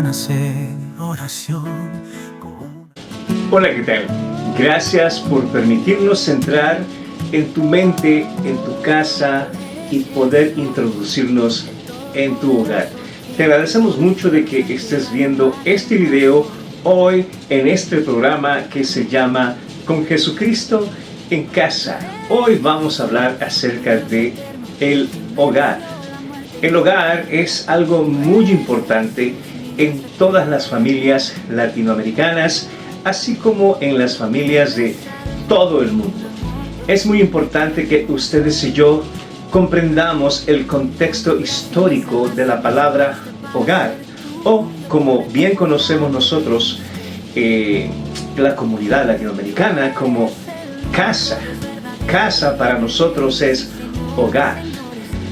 mañanas en oración. Hola, ¿qué tal? Gracias por permitirnos entrar en tu mente, en tu casa y poder introducirnos en tu hogar. Te agradecemos mucho de que estés viendo este video hoy en este programa que se llama Con Jesucristo en Casa. Hoy vamos a hablar acerca de el hogar. El hogar es algo muy importante en todas las familias latinoamericanas, así como en las familias de todo el mundo. Es muy importante que ustedes y yo comprendamos el contexto histórico de la palabra hogar, o como bien conocemos nosotros, la comunidad latinoamericana, como casa. Casa para nosotros es hogar.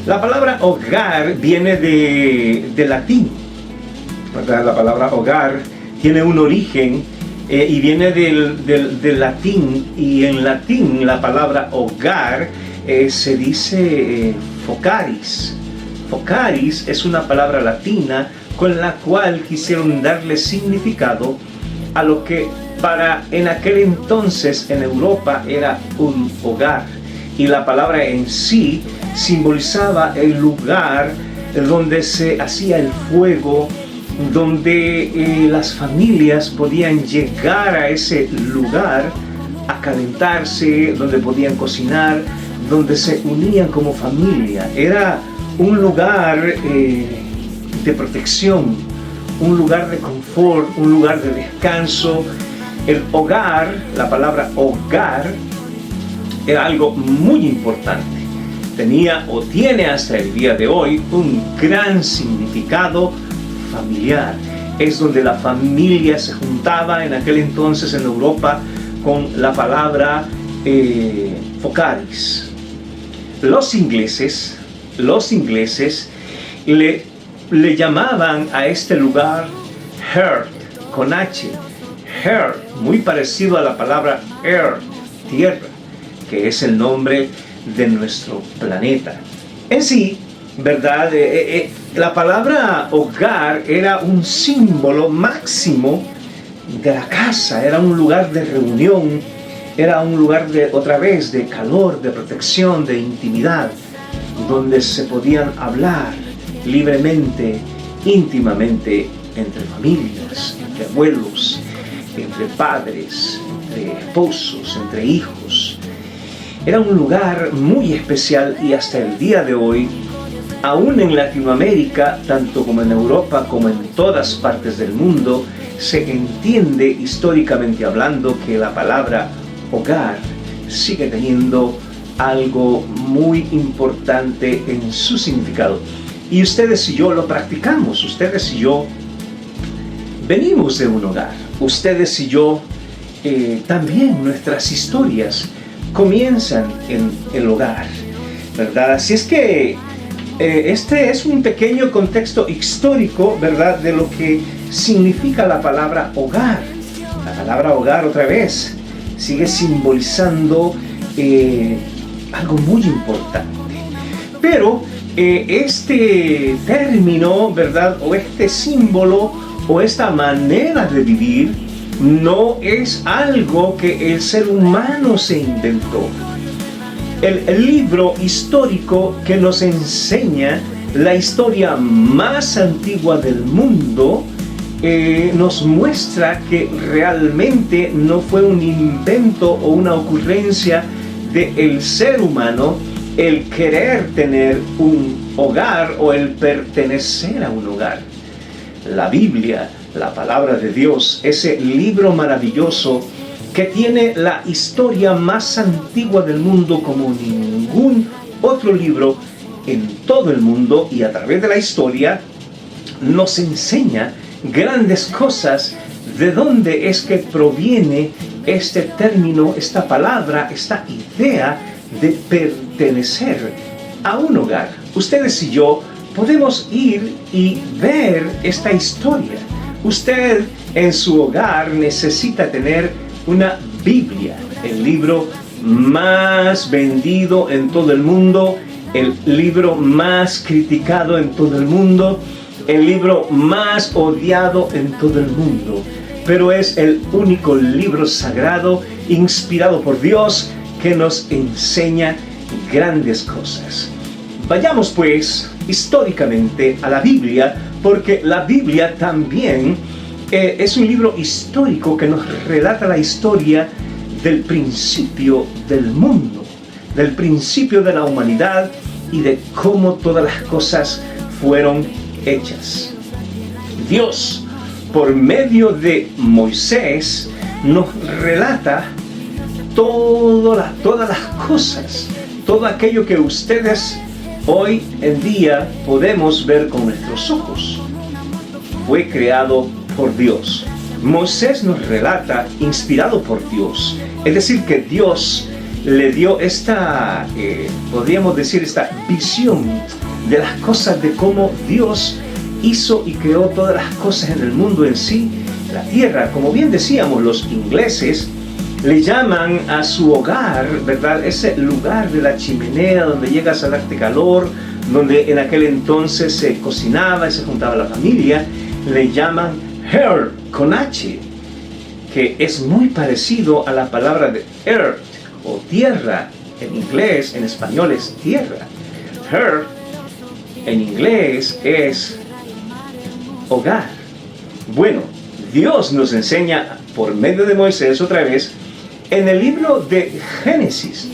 La palabra hogar viene de latín, ¿verdad? La palabra hogar tiene un origen y viene del latín, y en latín la palabra hogar se dice focaris. Focaris es una palabra latina con la cual quisieron darle significado a lo que para en aquel entonces en Europa era un hogar. Y la palabra en sí simbolizaba el lugar donde se hacía el fuego, donde las familias podían llegar a ese lugar a calentarse, donde podían cocinar, donde se unían como familia. Era un lugar de protección, un lugar de confort, un lugar de descanso. El hogar, la palabra hogar, era algo muy importante. Tenía o tiene hasta el día de hoy un gran significado familiar. Es donde la familia se juntaba en aquel entonces en Europa con la palabra focaris. Los ingleses le llamaban a este lugar hearth, con H. Hearth, muy parecido a la palabra earth, tierra, que es el nombre de nuestro planeta. En sí, ¿verdad? La palabra hogar era un símbolo máximo de la casa, era un lugar de reunión, era un lugar de, otra vez, de calor, de protección, de intimidad, donde se podían hablar libremente, íntimamente, entre familias, entre abuelos, entre padres, entre esposos, entre hijos. Era un lugar muy especial, y hasta el día de hoy, aún en Latinoamérica, tanto como en Europa como en todas partes del mundo, se entiende históricamente hablando que la palabra hogar sigue teniendo algo muy importante en su significado. Y ustedes y yo lo practicamos. Ustedes y yo venimos de un hogar. Ustedes y yo también, nuestras historias comienzan en el hogar, ¿verdad? Así es que este es un pequeño contexto histórico, ¿verdad?, de lo que significa la palabra hogar. La palabra hogar, otra vez, sigue simbolizando algo muy importante. Pero este término, ¿verdad?, o este símbolo, o esta manera de vivir, no es algo que el ser humano se inventó. El libro histórico que nos enseña la historia más antigua del mundo nos muestra que realmente no fue un invento o una ocurrencia del ser humano el querer tener un hogar o el pertenecer a un hogar. La Biblia, la palabra de Dios, ese libro maravilloso que tiene la historia más antigua del mundo como ningún otro libro en todo el mundo, y a través de la historia nos enseña grandes cosas de dónde es que proviene este término, esta palabra, esta idea de pertenecer a un hogar. Ustedes y yo podemos ir y ver esta historia. Usted en su hogar necesita tener una Biblia, el libro más vendido en todo el mundo, el libro más criticado en todo el mundo, el libro más odiado en todo el mundo, pero es el único libro sagrado inspirado por Dios que nos enseña grandes cosas. Vayamos pues históricamente a la Biblia, porque la Biblia también es un libro histórico que nos relata la historia del principio del mundo, del principio de la humanidad y de cómo todas las cosas fueron hechas. Dios, por medio de Moisés, nos relata todas las cosas, todo aquello que ustedes hoy en día podemos ver con nuestros ojos. Fue creado por Dios. Moisés nos relata inspirado por Dios, es decir, que Dios le dio esta, podríamos decir, esta visión de las cosas, de cómo Dios hizo y creó todas las cosas en el mundo en sí, la tierra. Como bien decíamos, los ingleses le llaman a su hogar, ¿verdad?, ese lugar de la chimenea donde llegas a darte calor, donde en aquel entonces se cocinaba y se juntaba la familia, le llaman hearth, con H, que es muy parecido a la palabra de earth o tierra. En inglés, en español es tierra. Hearth en inglés es hogar. Bueno, Dios nos enseña por medio de Moisés otra vez en el libro de Génesis.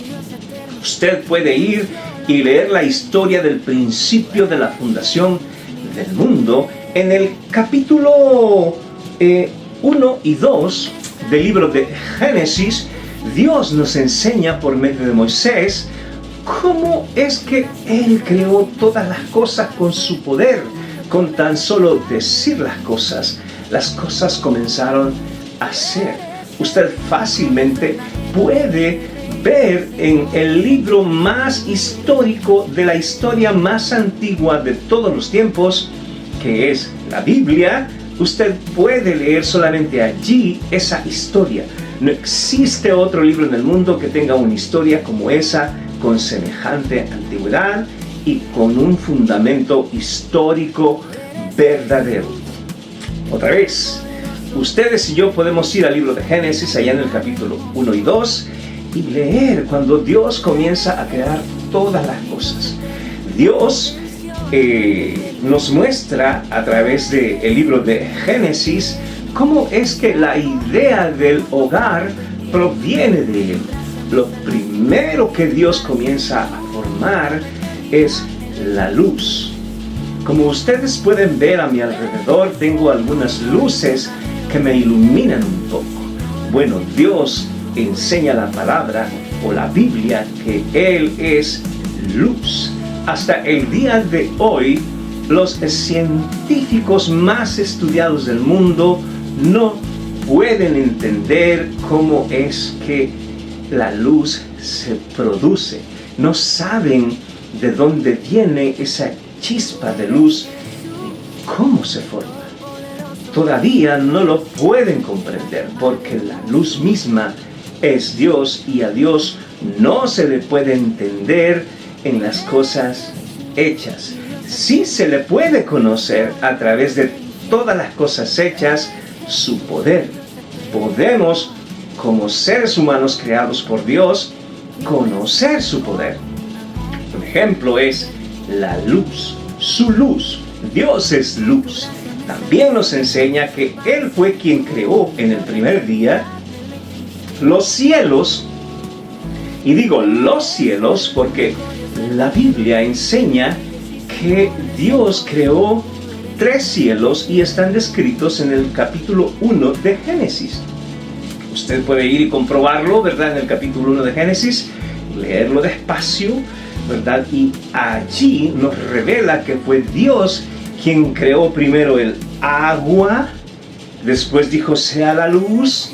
Usted puede ir y leer la historia del principio de la fundación del mundo en el capítulo 1 y 2 del libro de Génesis. Dios nos enseña por medio de Moisés cómo es que Él creó todas las cosas con su poder. Con tan solo decir las cosas comenzaron a ser. Usted fácilmente puede ver en el libro más histórico de la historia más antigua de todos los tiempos, que es la Biblia. Usted puede leer solamente allí esa historia. No existe otro libro en el mundo que tenga una historia como esa, con semejante antigüedad y con un fundamento histórico verdadero. Otra vez, ustedes y yo podemos ir al libro de Génesis, allá en el capítulo 1 y 2, y leer cuando Dios comienza a crear todas las cosas. Dios nos muestra a través del libro de Génesis cómo es que la idea del hogar proviene de Él. Lo primero que Dios comienza a formar es la luz. Como ustedes pueden ver a mi alrededor, tengo algunas luces que me iluminan un poco. Bueno, Dios enseña la palabra o la Biblia que Él es luz. Hasta el día de hoy, los científicos más estudiados del mundo no pueden entender cómo es que la luz se produce. No saben de dónde viene esa chispa de luz y cómo se forma. Todavía no lo pueden comprender porque la luz misma es Dios y a Dios no se le puede entender en las cosas hechas. Sí se le puede conocer a través de todas las cosas hechas su poder. Podemos, como seres humanos creados por Dios, conocer su poder. Un ejemplo es la luz, su luz. Dios es luz. También nos enseña que Él fue quien creó en el primer día los cielos. Y digo los cielos porque la Biblia enseña que Dios creó 3 cielos y están descritos en el capítulo 1 de Génesis. Usted puede ir y comprobarlo, ¿verdad? En el capítulo 1 de Génesis, leerlo despacio, ¿verdad? Y allí nos revela que fue Dios quien creó primero el agua, después dijo sea la luz,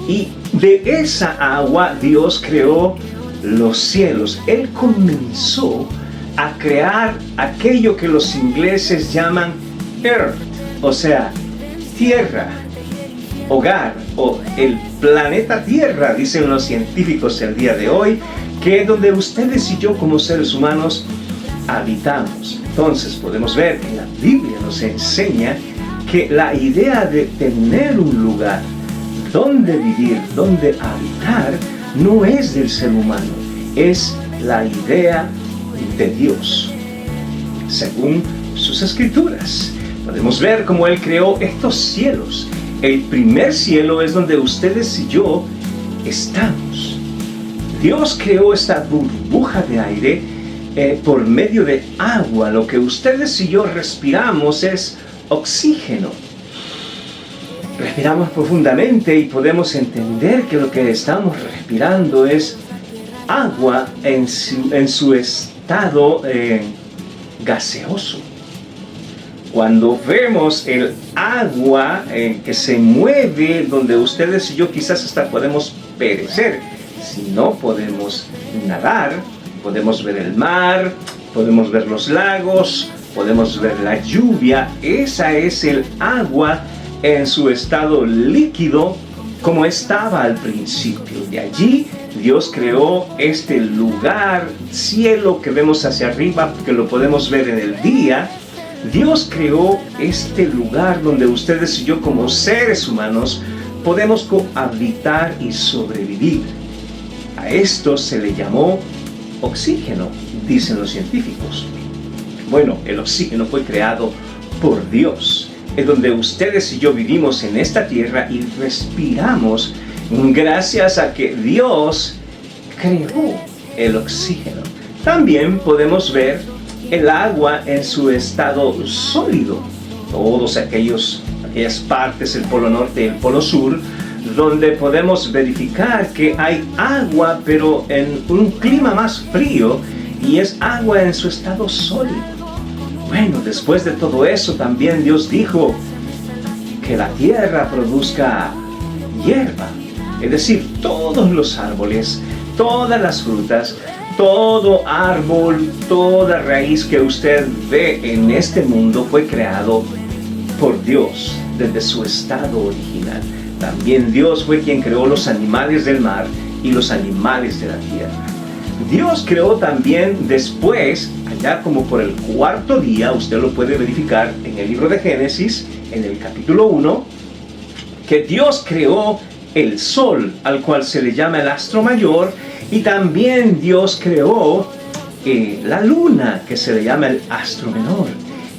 y de esa agua Dios creó los cielos. Él comenzó a crear aquello que los ingleses llaman earth, o sea, tierra, hogar, o el planeta Tierra, dicen los científicos el día de hoy, que es donde ustedes y yo como seres humanos habitamos. Entonces podemos ver que la Biblia nos enseña que la idea de tener un lugar donde vivir, donde habitar, no es del ser humano, es la idea de Dios. Según sus escrituras, podemos ver cómo Él creó estos cielos. El primer cielo es donde ustedes y yo estamos. Dios creó esta burbuja de aire por medio de agua. Lo que ustedes y yo respiramos es oxígeno. Respiramos profundamente y podemos entender que lo que estamos respirando es agua en su estado gaseoso. Cuando vemos el agua que se mueve, donde ustedes y yo quizás hasta podemos perecer, si no podemos nadar, podemos ver el mar, podemos ver los lagos, podemos ver la lluvia. Esa es el agua en su estado líquido como estaba al principio. De allí Dios creó este lugar, cielo que vemos hacia arriba, que lo podemos ver en el día. Dios creó este lugar donde ustedes y yo como seres humanos podemos cohabitar y sobrevivir. A esto se le llamó oxígeno, dicen los científicos. Bueno, el oxígeno fue creado por Dios. Es donde ustedes y yo vivimos en esta tierra y respiramos gracias a que Dios creó el oxígeno. También podemos ver el agua en su estado sólido. Todas aquellas partes, el polo norte y el polo sur, donde podemos verificar que hay agua, pero en un clima más frío, y es agua en su estado sólido. Bueno, después de todo eso, también Dios dijo que la tierra produzca hierba, es decir, todos los árboles, todas las frutas, todo árbol, toda raíz que usted ve en este mundo fue creado por Dios desde su estado original. También Dios fue quien creó los animales del mar y los animales de la tierra. Dios creó también después, allá como por el cuarto día, usted lo puede verificar en el libro de Génesis, en el capítulo 1, que Dios creó el sol, al cual se le llama el astro mayor, y también Dios creó la luna, que se le llama el astro menor,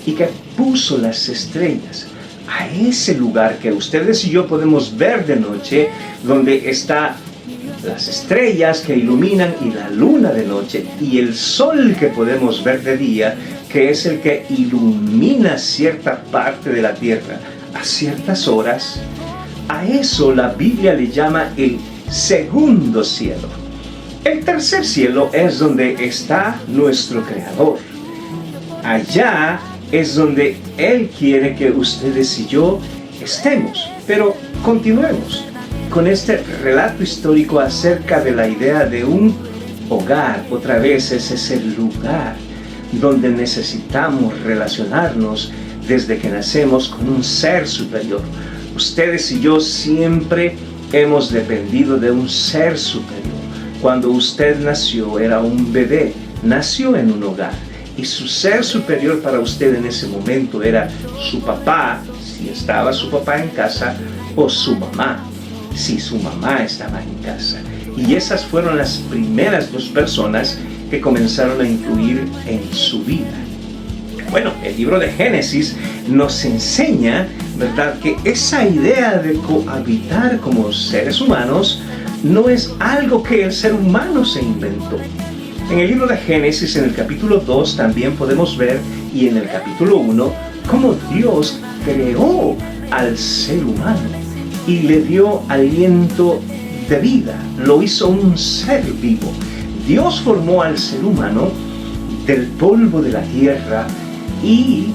y que puso las estrellas a ese lugar que ustedes y yo podemos ver de noche, donde está las estrellas que iluminan y la luna de noche, y el sol que podemos ver de día, que es el que ilumina cierta parte de la tierra a ciertas horas. A eso la Biblia le llama el segundo cielo. El tercer cielo es donde está nuestro Creador. Allá es donde Él quiere que ustedes y yo estemos. Pero continuemos con este relato histórico acerca de la idea de un hogar. Otra vez es ese lugar donde necesitamos relacionarnos desde que nacemos con un ser superior. Ustedes y yo siempre hemos dependido de un ser superior. Cuando usted nació era un bebé, nació en un hogar, y su ser superior para usted en ese momento era su papá, si estaba su papá en casa, o su mamá, si su mamá estaba en casa. Y esas fueron las primeras dos personas que comenzaron a influir en su vida. Bueno, el libro de Génesis nos enseña, ¿verdad?, que esa idea de cohabitar como seres humanos no es algo que el ser humano se inventó. En el libro de Génesis, en el capítulo 2, también podemos ver, y en el capítulo 1, cómo Dios creó al ser humano y le dio aliento de vida, lo hizo un ser vivo. Dios formó al ser humano del polvo de la tierra y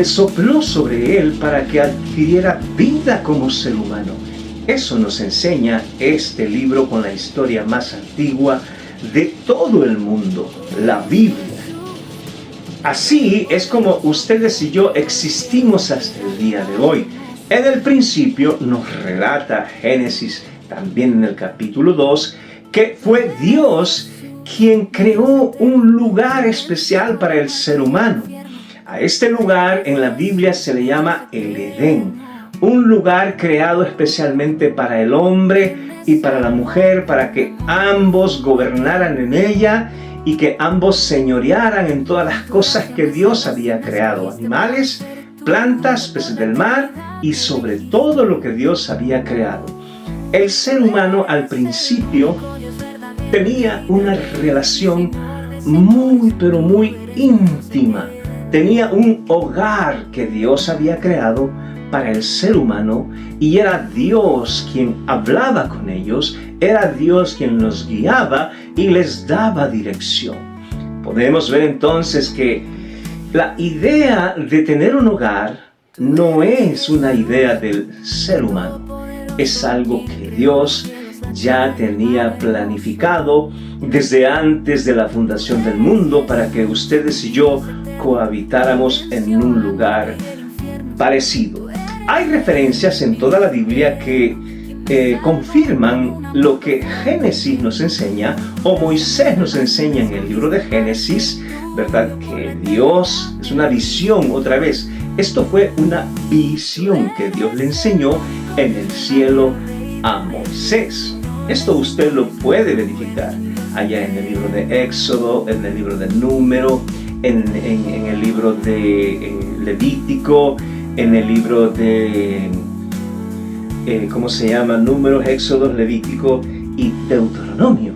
sopló sobre él para que adquiriera vida como ser humano. Eso nos enseña este libro con la historia más antigua de todo el mundo, la Biblia. Así es como ustedes y yo existimos hasta el día de hoy. En el principio nos relata Génesis, también en el capítulo 2, que fue Dios quien creó un lugar especial para el ser humano. A este lugar en la Biblia se le llama el Edén, un lugar creado especialmente para el hombre y para la mujer, para que ambos gobernaran en ella y que ambos señorearan en todas las cosas que Dios había creado, animales, plantas, peces del mar y sobre todo lo que Dios había creado. El ser humano al principio tenía una relación muy, pero muy íntima. Tenía un hogar que Dios había creado para el ser humano y era Dios quien hablaba con ellos, era Dios quien los guiaba y les daba dirección. Podemos ver entonces que la idea de tener un hogar no es una idea del ser humano, es algo que Dios ya tenía planificado desde antes de la fundación del mundo para que ustedes y yo cohabitáramos en un lugar parecido. Hay referencias en toda la Biblia que confirman lo que Génesis nos enseña o Moisés nos enseña en el libro de Génesis, ¿verdad? Que Dios es una visión otra vez. Esto fue una visión que Dios le enseñó en el cielo a Moisés. Esto usted lo puede verificar allá en el libro de Éxodo, en el libro de Número, en el libro de Levítico, en el libro de, Números, Éxodo, Levítico y Deuteronomio.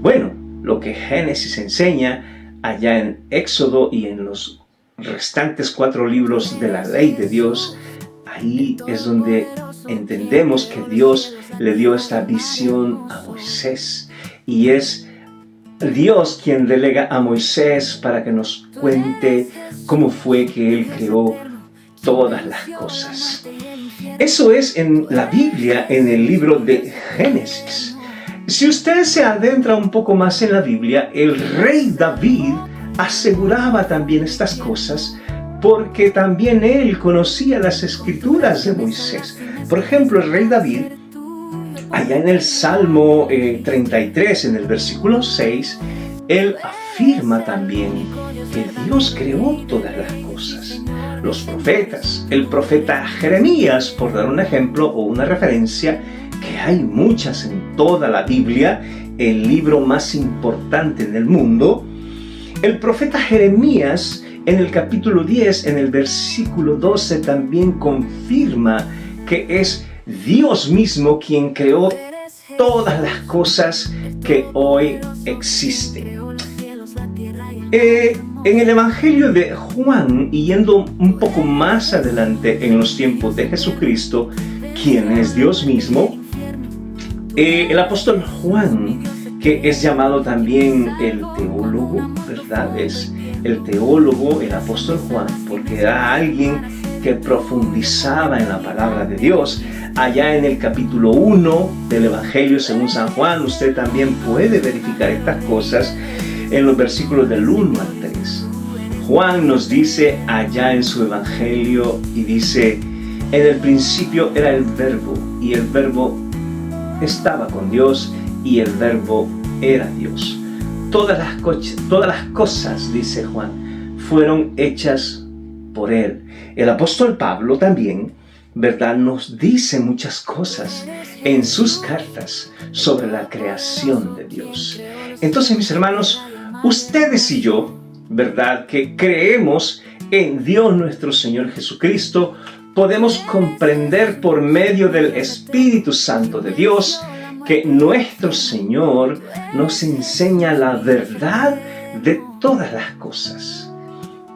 Bueno, lo que Génesis enseña allá en Éxodo y en los restantes 4 libros de la ley de Dios, ahí es donde entendemos que Dios le dio esta visión a Moisés. Y es Dios quien delega a Moisés para que nos cuente cómo fue que Él creó todas las cosas. Eso es en la Biblia, en el libro de Génesis. Si usted se adentra un poco más en la Biblia, el rey David aseguraba también estas cosas porque también él conocía las escrituras de Moisés. Por ejemplo, el rey David, allá en el Salmo 33, en el versículo 6, él afirma también que Dios creó todas las cosas. Los profetas, el profeta Jeremías, por dar un ejemplo o una referencia, que hay muchas en toda la Biblia, el libro más importante del mundo, el profeta Jeremías, en el capítulo 10, en el versículo 12, también confirma que es Dios mismo quien creó todas las cosas que hoy existen. En el Evangelio de Juan, y yendo un poco más adelante en los tiempos de Jesucristo, quien es Dios mismo, el apóstol Juan, que es llamado también el teólogo, ¿verdad? Es el teólogo, el apóstol Juan, porque era alguien que profundizaba en la palabra de Dios. Allá en el capítulo 1 del Evangelio según San Juan, usted también puede verificar estas cosas en los versículos del 1 al 3. Juan nos dice allá en su Evangelio y dice: en el principio era el Verbo, y el Verbo estaba con Dios, y el Verbo era Dios. Todas las cosas, dice Juan, fueron hechas por Él. El apóstol Pablo también, ¿verdad?, nos dice muchas cosas en sus cartas sobre la creación de Dios. Entonces, mis hermanos, ustedes y yo, ¿verdad?, que creemos en Dios nuestro Señor Jesucristo, podemos comprender por medio del Espíritu Santo de Dios que nuestro Señor nos enseña la verdad de todas las cosas.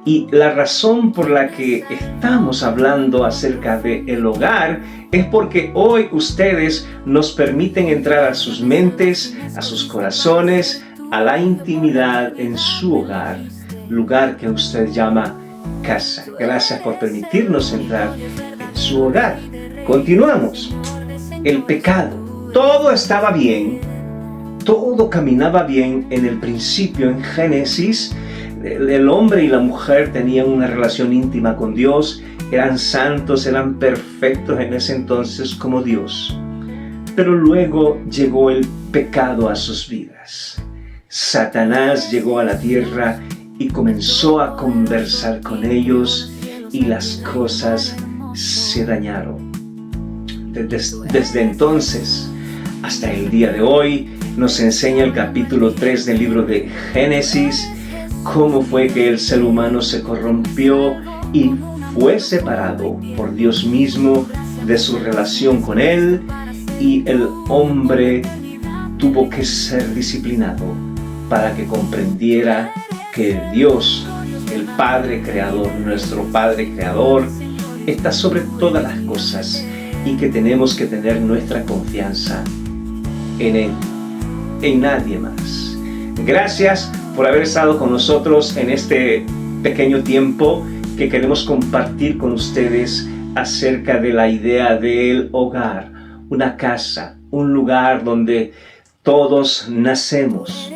Y la razón por la que estamos hablando acerca del hogar es porque hoy ustedes nos permiten entrar a sus mentes, a sus corazones, a la intimidad en su hogar, lugar que usted llama casa. Gracias por permitirnos entrar en su hogar. Continuamos. El pecado. Todo estaba bien, todo caminaba bien en el principio, en Génesis. El hombre y la mujer tenían una relación íntima con Dios, eran santos, eran perfectos en ese entonces como Dios. Pero luego llegó el pecado a sus vidas. Satanás llegó a la tierra y comenzó a conversar con ellos y las cosas se dañaron. Desde entonces hasta el día de hoy nos enseña el capítulo 3 del libro de Génesis cómo fue que el ser humano se corrompió y fue separado por Dios mismo de su relación con Él, y el hombre tuvo que ser disciplinado para que comprendiera que Dios, el Padre Creador, nuestro Padre Creador, está sobre todas las cosas y que tenemos que tener nuestra confianza en Él, en nadie más. Gracias por haber estado con nosotros en este pequeño tiempo que queremos compartir con ustedes acerca de la idea del hogar, una casa, un lugar donde todos nacemos.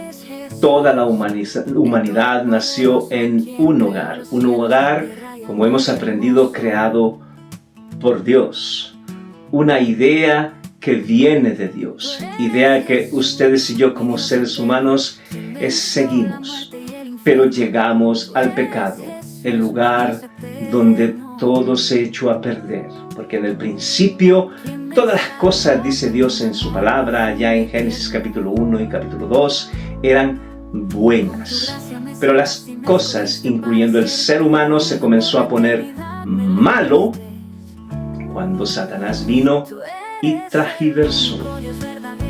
Toda la humanidad nació en un hogar, como hemos aprendido, creado por Dios. Una idea que viene de Dios, idea que ustedes y yo como seres humanos seguimos, pero llegamos al pecado, el lugar donde todo se echó a perder, porque en el principio todas las cosas, dice Dios en su palabra, allá en Génesis capítulo 1 y capítulo 2, eran buenas, pero las cosas, incluyendo el ser humano, se comenzó a poner malo cuando Satanás vino y transgiversó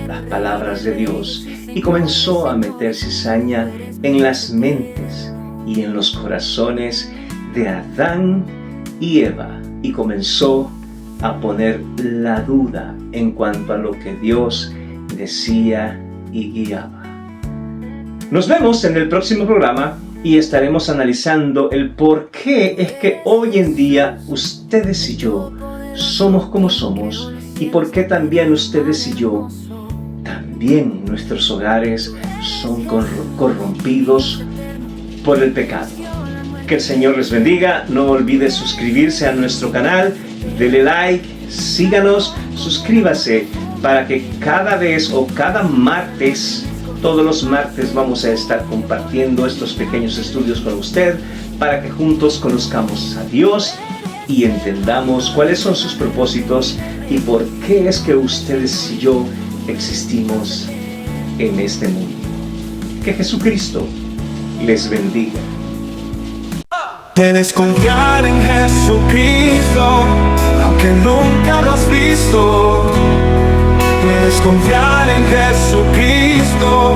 las palabras de Dios y comenzó a meter cizaña en las mentes y en los corazones de Adán y Eva, y comenzó a poner la duda en cuanto a lo que Dios decía y guiaba. Nos vemos en el próximo programa y estaremos analizando el por qué es que hoy en día ustedes y yo somos como somos, y por qué también ustedes y yo, también nuestros hogares son corrompidos por el pecado. Que el Señor les bendiga. No olvide suscribirse a nuestro canal, dele like, síganos, suscríbase para que cada vez o cada martes, todos los martes vamos a estar compartiendo estos pequeños estudios con usted para que juntos conozcamos a Dios y entendamos cuáles son sus propósitos y por qué es que ustedes y yo existimos en este mundo. Que Jesucristo les bendiga. Debes confiar en Jesucristo, aunque nunca lo has visto. Debes confiar en Jesucristo,